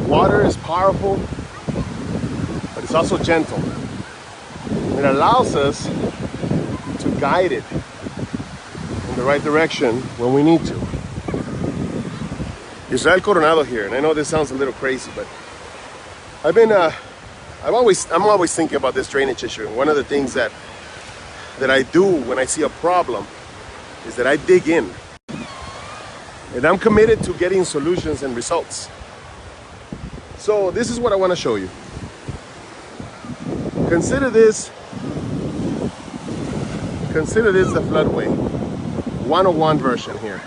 Water is powerful, but it's also gentle. It allows us to guide it in the right direction when we need to. Israel Coronado here, and I know this sounds a little crazy, but I'm always thinking about this drainage issue. And one of the things that I do when I see a problem is that I dig in. And I'm committed to getting solutions and results. So this is what I want to show you. Consider this the floodway 101 version here.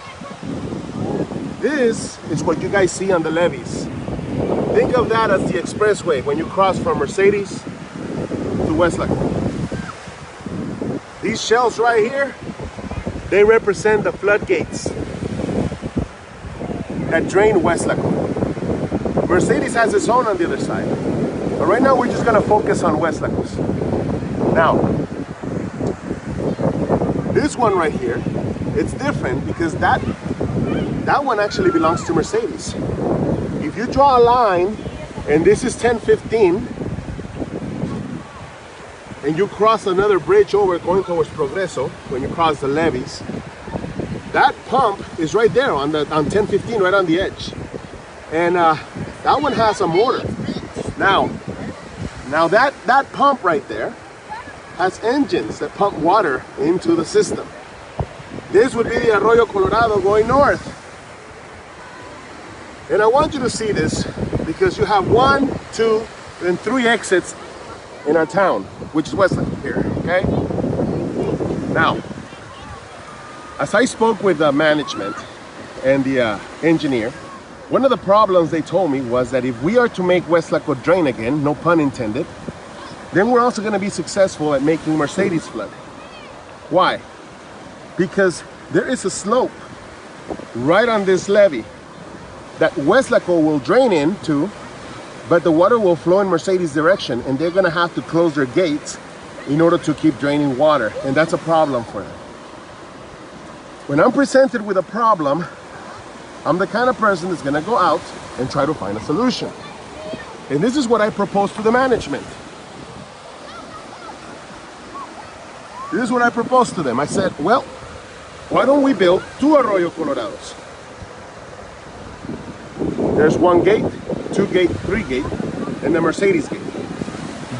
This is what you guys see on the levees. Think of that as the expressway when you cross from Mercedes to Weslaco. These shells right here, they represent the floodgates that drain Weslaco. Mercedes has its own on the other side. But right now we're just gonna focus on Weslaco's. Now, this one right here, it's different because that one actually belongs to Mercedes. If you draw a line, and this is 1015, and you cross another bridge over going towards Progreso, when you cross the levees, that pump is right there on 1015, right on the edge. And that one has a motor. Now that pump right there has engines that pump water into the system. This would be the Arroyo Colorado going north. And I want you to see this because you have 1, 2, and 3 exits in our town, which is Weslaco here, okay? Now, as I spoke with the management and the engineer, one of the problems they told me was that if we are to make Weslaco drain again, no pun intended, then we're also going to be successful at making Mercedes flood. Why? Because there is a slope right on this levee that Weslaco will drain into, but the water will flow in Mercedes direction, and they're going to have to close their gates in order to keep draining water, and that's a problem for them. When I'm presented with a problem, I'm the kind of person that's going to go out and try to find a solution. And this is what I proposed to the management. This is what I proposed to them. I said, well, why don't we build 2 Arroyo Colorados? There's 1 gate, 2 gate, 3 gate, and the Mercedes gate.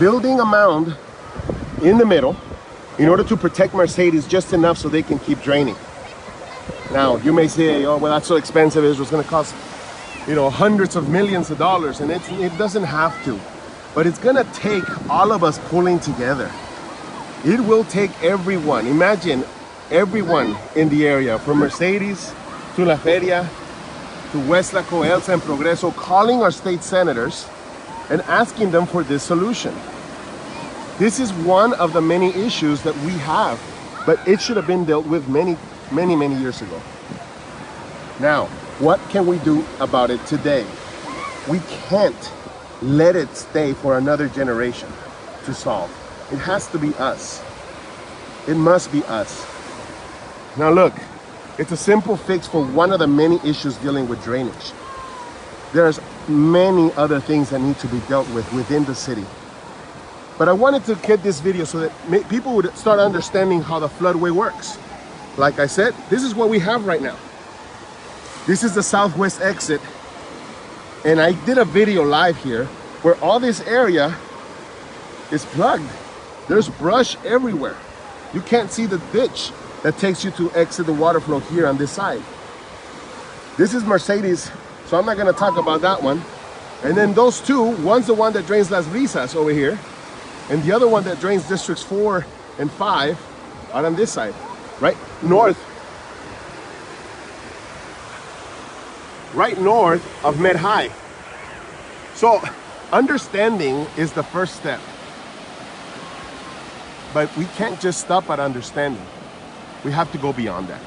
Building a mound in the middle in order to protect Mercedes just enough so they can keep draining. Now, you may say, oh, well, that's so expensive. It was going to cost, hundreds of millions of dollars, and it doesn't have to. But it's going to take all of us pulling together. It will take everyone. Imagine everyone in the area, from Mercedes to La Feria, to Weslaco, Elsa, and Progreso, calling our state senators and asking them for this solution. This is one of the many issues that we have, but it should have been dealt with many years ago. Now, what can we do about it today? We can't let it stay for another generation to solve. It has to be us. It must be us. Now look, it's a simple fix for one of the many issues dealing with drainage. There's many other things that need to be dealt with within the city. But I wanted to get this video so that people would start understanding how the floodway works. Like I said, this is what we have right now. This is the southwest exit. And I did a video live here where all this area is plugged. There's brush everywhere. You can't see the ditch that takes you to exit the water flow here on this side. This is Mercedes, so I'm not gonna talk about that one. And then those 2, one's the one that drains Las Brisas over here, and the other one that drains districts 4 and 5 out on this side, right north of Med High. So understanding is the first step. But we can't just stop at understanding. We have to go beyond that.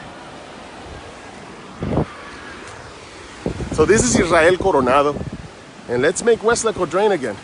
So this is Israel Coronado, and let's make Weslaco drain again.